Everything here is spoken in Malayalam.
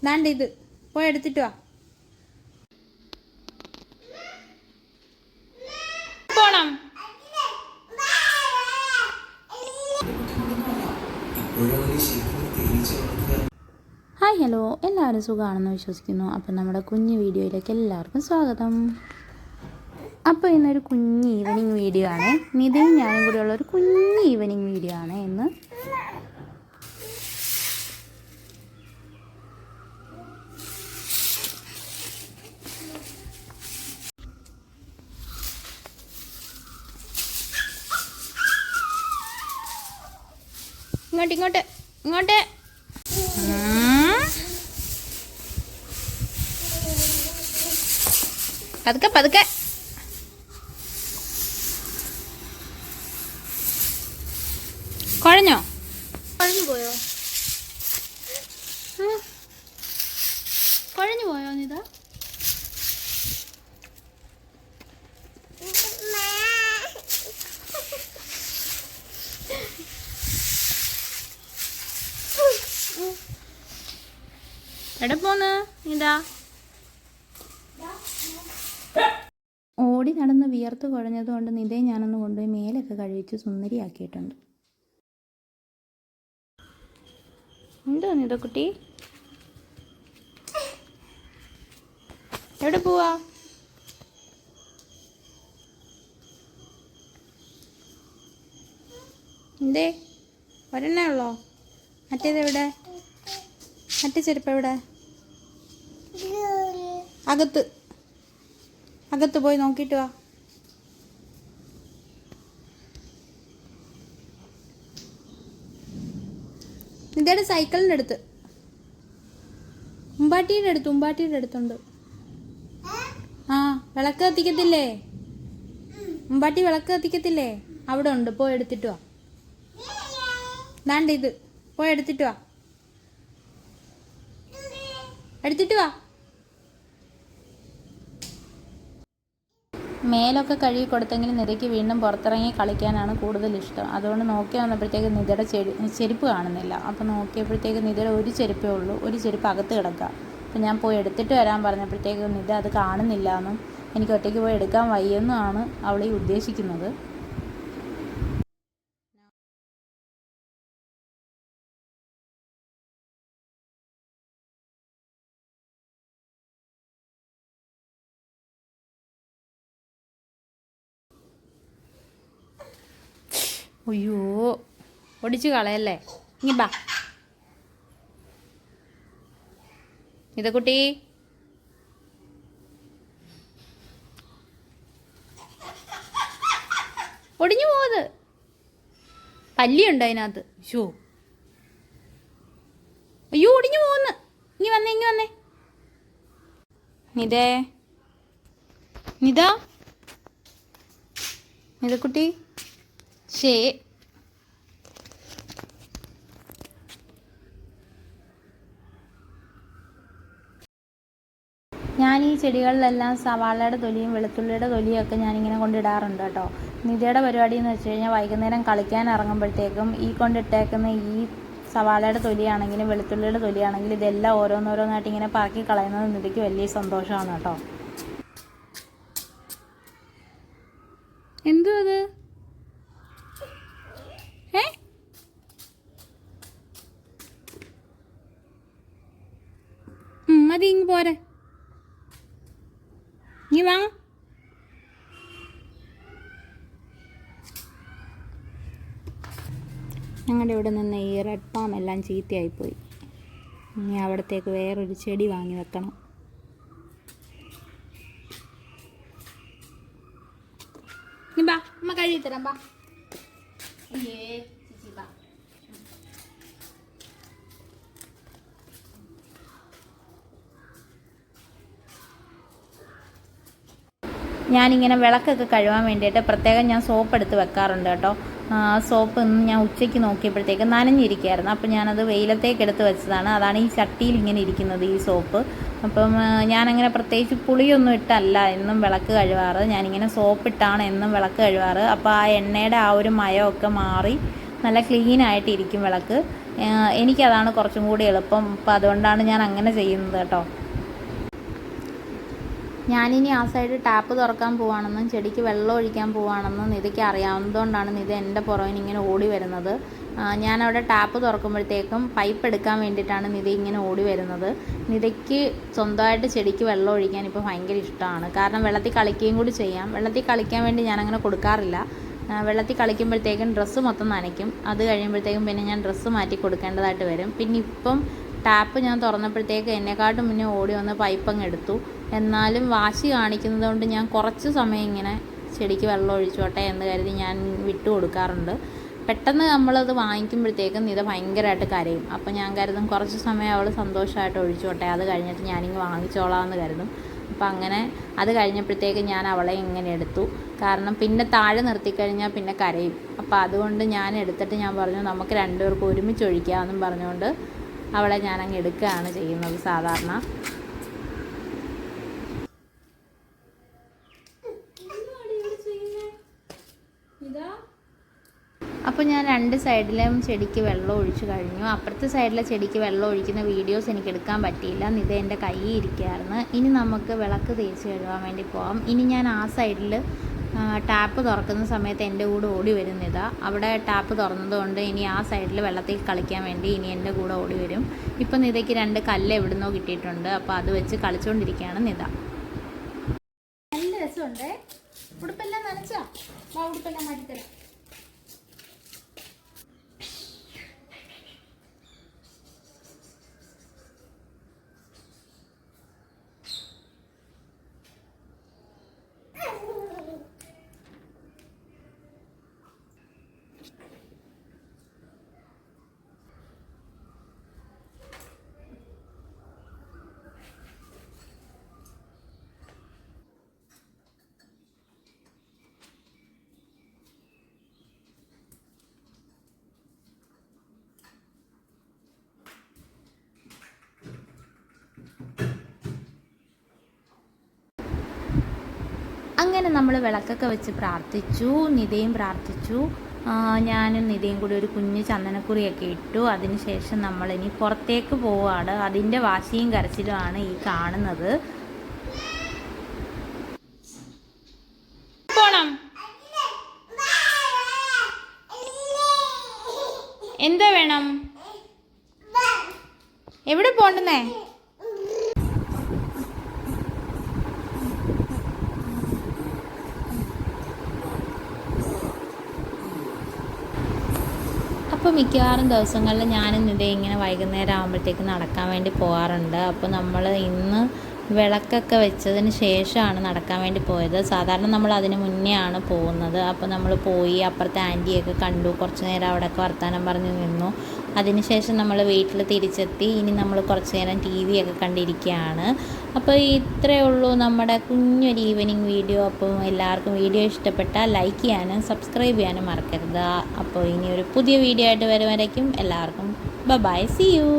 ദാണ്ട് ഇത് പോയി എടുത്തിട്ട് വാ. പോണം. ഹായ് ഹലോ, എല്ലാവരും സുഖമാണെന്ന് വിശ്വസിക്കുന്നു. അപ്പം നമ്മുടെ കുഞ്ഞു വീഡിയോയിലേക്ക് എല്ലാവർക്കും സ്വാഗതം. അപ്പോൾ ഇന്നൊരു കുഞ്ഞ് ഈവനിങ് വീഡിയോ ആണ്. നിതയും ഞാനും കൂടെയുള്ള ഒരു കുഞ്ഞ് ഈവനിങ് വീഡിയോ ആണ് ഇന്ന്. ഇങ്ങോട്ട് ഇങ്ങോട്ട് ഇങ്ങോട്ട്. പതുക്കെ പതുക്കെ. കുഴഞ്ഞോ? കുഴഞ്ഞു പോയോ? കുഴഞ്ഞു പോയോ നിത? എവിടെ പോന്ന് ഇതാ? ഓടി നടന്ന് വിയർത്ത് കുഴഞ്ഞതുകൊണ്ട് നിതയെ ഞാനൊന്ന് കൊണ്ടുപോയി മേലൊക്കെ കഴിവിച്ച് സുന്ദരിയാക്കിയിട്ടുണ്ട്. എന്തോ നിതക്കുട്ടി, എവിടെ പോവാ? എന്തേ ഒരെണ്ണേ ഉള്ളോ? മറ്റേതെവിടെ? മറ്റേ ചെരുപ്പ് എവിടെ? അകത്ത് പോയി നോക്കിയിട്ട് വാ. ഇതേടെ സൈക്കിളിൻ്റെ അടുത്ത്, ഉമ്പാട്ടിയുടെ അടുത്തുണ്ട്. ആ, വിളക്ക് കത്തിക്കത്തില്ലേ? ഉമ്പാട്ടി വിളക്ക് കത്തിക്കത്തില്ലേ? അവിടെ ഉണ്ട്, പോയി എടുത്തിട്ട് വാ. ദാണ്ട് ഇത് പോയി എടുത്തിട്ട് വാ. മേലൊക്കെ കഴുകി കൊടുത്തെങ്കിലും നിതയ്ക്ക് വീണ്ടും പുറത്തിറങ്ങി കളിക്കാനാണ് കൂടുതൽ ഇഷ്ടം. അതുകൊണ്ട് നോക്കി വന്നപ്പോഴത്തേക്ക് നിതയുടെ ചെരുപ്പ് കാണുന്നില്ല. അപ്പോൾ നോക്കിയപ്പോഴത്തേക്ക് നിതയുടെ ഒരു ചെരുപ്പേ ഉള്ളൂ, ഒരു ചെരുപ്പ് അകത്ത് കിടക്കുക. അപ്പോൾ ഞാൻ പോയി എടുത്തിട്ട് വരാൻ പറഞ്ഞപ്പോഴത്തേക്ക് നിത അത് കാണുന്നില്ല എന്നും എനിക്ക് ഒറ്റയ്ക്ക് പോയി എടുക്കാൻ വയ്യെന്നുമാണ് അവളീ ഉദ്ദേശിക്കുന്നത്. അയ്യോ, ഒടിച്ചു കളയല്ലേ. ഇനി ബാ ഇതക്കുട്ടി. ഒടിഞ്ഞു പോവത്, പല്ലിയുണ്ട് അതിനകത്ത്. ഷോ, അയ്യോ ഒടിഞ്ഞു പോവുന്നു. ഇനി വന്നേ നിതക്കുട്ടി. ശേ, ഞാൻ ഈ ചെടികളിലെല്ലാം സവാളയുടെ തൊലിയും വെളുത്തുള്ളിയുടെ തൊലിയും ഒക്കെ ഞാനിങ്ങനെ കൊണ്ടിടാറുണ്ട് കേട്ടോ. നിതയുടെ പരിപാടി എന്ന് വെച്ച് കഴിഞ്ഞാൽ വൈകുന്നേരം കളിക്കാൻ ഇറങ്ങുമ്പോഴത്തേക്കും ഈ കൊണ്ടിട്ടേക്കുന്ന ഈ സവാളയുടെ തൊലിയാണെങ്കിലും വെളുത്തുള്ളിയുടെ തൊലിയാണെങ്കിലും ഇതെല്ലാം ഓരോന്നോരോന്നായിട്ട് ഇങ്ങനെ പറക്കി കളയുന്നത് നിതയ്ക്ക് വലിയ സന്തോഷമാണ് കേട്ടോ. എന്തോ അത്? മതി, ഇങ്ങ് പോരെ. നീ വാ. ഞങ്ങളുടെ ഇവിടെ നിന്ന് ഈ റെഡ് പാം എല്ലാം ചീത്തയായിപ്പോയി. ഇനി അവിടത്തേക്ക് വേറൊരു ചെടി വാങ്ങി വെക്കണം. നീ ബാ, അമ്മ കഴുകി തരാം. ബാ. ഞാനിങ്ങനെ വിളക്കൊക്കെ കഴുകാൻ വേണ്ടിയിട്ട് പ്രത്യേകം ഞാൻ സോപ്പ് എടുത്ത് വെക്കാറുണ്ട് കേട്ടോ. സോപ്പ് ഇന്ന് ഞാൻ ഉച്ചയ്ക്ക് നോക്കിയപ്പോഴത്തേക്ക് നനഞ്ഞിരിക്കുകയായിരുന്നു. അപ്പോൾ ഞാനത് വെയിലത്തേക്ക് എടുത്ത് വെച്ചതാണ്. അതാണ് ഈ ചട്ടിയിൽ ഇങ്ങനെ ഇരിക്കുന്നത് ഈ സോപ്പ്. അപ്പം ഞാനങ്ങനെ പ്രത്യേകിച്ച് പുളിയൊന്നും ഇട്ടല്ല എന്നും വിളക്ക് കഴുകാറ്. ഞാനിങ്ങനെ സോപ്പിട്ടാണ് എന്നും വിളക്ക് കഴുകാറ്. അപ്പോൾ ആ എണ്ണയുടെ ആ ഒരു മയമൊക്കെ മാറി നല്ല ക്ലീനായിട്ടിരിക്കും വിളക്ക്. എനിക്കതാണ് കുറച്ചും കൂടി എളുപ്പം. അപ്പം അതുകൊണ്ടാണ് ഞാൻ അങ്ങനെ ചെയ്യുന്നത് കേട്ടോ. ഞാനിനി ആ സൈഡ് ടാപ്പ് തുറക്കാൻ പോവുകയാണെന്നും ചെടിക്ക് വെള്ളം ഒഴിക്കാൻ പോവുകയാണെന്നും നിധയ്ക്ക് അറിയാവുന്നതുകൊണ്ടാണ് നിധ എൻ്റെ പുറകിന് ഇങ്ങനെ ഓടി വരുന്നത്. ഞാനവിടെ ടാപ്പ് തുറക്കുമ്പോഴത്തേക്കും പൈപ്പ് എടുക്കാൻ വേണ്ടിയിട്ടാണ് നിധ ഇങ്ങനെ ഓടി വരുന്നത്. നിധയ്ക്ക് സ്വന്തമായിട്ട് ചെടിക്ക് വെള്ളം ഒഴിക്കാൻ ഇപ്പോൾ ഭയങ്കര ഇഷ്ടമാണ്. കാരണം വെള്ളത്തിൽ കളിക്കുകയും കൂടി ചെയ്യാം. വെള്ളത്തിൽ കളിക്കാൻ വേണ്ടി ഞാനങ്ങനെ കൊടുക്കാറില്ല. വെള്ളത്തിൽ കളിക്കുമ്പോഴത്തേക്കും ഡ്രസ്സ് മൊത്തം നനയ്ക്കും. അത് കഴിയുമ്പോഴത്തേക്കും പിന്നെ ഞാൻ ഡ്രസ്സ് മാറ്റി കൊടുക്കേണ്ടതായിട്ട് വരും. പിന്നെ ഇപ്പം ടാപ്പ് ഞാൻ തുറന്നപ്പോഴത്തേക്ക് എന്നെക്കാട്ടും മുന്നേ ഓടി വന്ന് പൈപ്പങ്ങ് എടുത്തു. എന്നാലും വാശി കാണിക്കുന്നത് കൊണ്ട് ഞാൻ കുറച്ച് സമയം ഇങ്ങനെ ചെടിക്ക് വെള്ളം ഒഴിച്ചോട്ടെ എന്ന് കരുതി ഞാൻ വിട്ടു കൊടുക്കാറുണ്ട്. പെട്ടെന്ന് നമ്മളത് വാങ്ങിക്കുമ്പോഴത്തേക്കും നിധ ഭയങ്കരമായിട്ട് കരയും. അപ്പം ഞാൻ കരുതും കുറച്ച് സമയം അവൾ സന്തോഷമായിട്ട് ഒഴിച്ചോട്ടെ, അത് കഴിഞ്ഞിട്ട് ഞാനിങ്ങ് വാങ്ങിച്ചോളാം എന്ന് കരുതും. അപ്പം അങ്ങനെ അത് കഴിഞ്ഞപ്പോഴത്തേക്ക് ഞാൻ അവളെ ഇങ്ങനെ എടുത്തു. കാരണം പിന്നെ താഴെ നിർത്തിക്കഴിഞ്ഞാൽ പിന്നെ കരയും. അപ്പോൾ അതുകൊണ്ട് ഞാൻ എടുത്തിട്ട് ഞാൻ പറഞ്ഞു നമുക്ക് രണ്ടുപേർക്കും ഒരുമിച്ച് ഒഴിക്കാമെന്നും പറഞ്ഞുകൊണ്ട് അവളെ ഞാനങ്ങ് എടുക്കുകയാണ് ചെയ്യുന്നത് സാധാരണ. അപ്പോൾ ഞാൻ രണ്ട് സൈഡിലും ചെടിക്ക് വെള്ളം ഒഴിച്ച് കഴിഞ്ഞു. അപ്പുറത്തെ സൈഡിലെ ചെടിക്ക് വെള്ളം ഒഴിക്കുന്ന വീഡിയോസ് എനിക്ക് എടുക്കാൻ പറ്റിയില്ല. നിധ എൻ്റെ കയ്യിൽ ഇരിക്കുകയായിരുന്നു. ഇനി നമുക്ക് വിളക്ക് തേച്ച് കഴുകാൻ വേണ്ടി പോകാം. ഇനി ഞാൻ ആ സൈഡിൽ ടാപ്പ് തുറക്കുന്ന സമയത്ത് എൻ്റെ കൂടെ ഓടി വരും നിധ. അവിടെ ടാപ്പ് തുറന്നതുകൊണ്ട് ഇനി ആ സൈഡിൽ വെള്ളത്തിൽ കളിക്കാൻ വേണ്ടി ഇനി എൻ്റെ കൂടെ ഓടി വരും. ഇപ്പം നിധയ്ക്ക് 2 കല്ല് എവിടുന്നോ കിട്ടിയിട്ടുണ്ട്. അപ്പോൾ അത് വെച്ച് കളിച്ചുകൊണ്ടിരിക്കുകയാണ് നിധ. നല്ല രസമുണ്ട്. ഉടുപ്പെല്ലാം നനച്ചാ? ഉടുപ്പെല്ലാം മാറ്റിത്തരാം. അങ്ങനെ നമ്മൾ വിളക്കൊക്കെ വെച്ച് പ്രാർത്ഥിച്ചു. നിധയും പ്രാർത്ഥിച്ചു. ഞാനും നിധയും കൂടി ഒരു കുഞ്ഞ് ചന്ദനക്കുറിയൊക്കെ ഇട്ടു. അതിനുശേഷം നമ്മളിനി പുറത്തേക്ക് പോവുകയാണ്. അതിൻ്റെ വാശിയും കരച്ചിലുമാണ് ഈ കാണുന്നത്. പോണം എന്താ വേണം? എവിടെ പോണ്ടെന്നേ? അപ്പോൾ മിക്കവാറും ദിവസങ്ങളിൽ ഞാനും നിധയും ഇങ്ങനെ വൈകുന്നേരം ആകുമ്പോഴത്തേക്ക് നടക്കാൻ വേണ്ടി പോകാറുണ്ട്. അപ്പോൾ നമ്മൾ ഇന്ന് വിളക്കൊക്കെ വെച്ചതിന് ശേഷമാണ് നടക്കാൻ വേണ്ടി പോയത്. സാധാരണ നമ്മൾ അതിന് മുന്നേ ആണ് പോകുന്നത്. അപ്പോൾ നമ്മൾ പോയി അപ്പുറത്തെ ആൻറ്റിയൊക്കെ കണ്ടു. കുറച്ച് നേരം അവിടെയൊക്കെ വർത്തമാനം പറഞ്ഞ് നിന്നു. അതിനുശേഷം നമ്മൾ വീട്ടിൽ തിരിച്ചെത്തി. ഇനി നമ്മൾ കുറച്ച് നേരം TV ഒക്കെ കണ്ടിരിക്കുകയാണ്. അപ്പോൾ ഇത്രയേ ഉള്ളൂ നമ്മുടെ കുഞ്ഞൊരു ഈവനിങ് വീഡിയോ. അപ്പോൾ എല്ലാവർക്കും വീഡിയോ ഇഷ്ടപ്പെട്ടാൽ ലൈക്ക് ചെയ്യാനും സബ്സ്ക്രൈബ് ചെയ്യാനും മറക്കരുത്. അപ്പോൾ ഇനി ഒരു പുതിയ വീഡിയോ ആയിട്ട് വരുവരേക്കും എല്ലാവർക്കും ബൈ, സീ യു.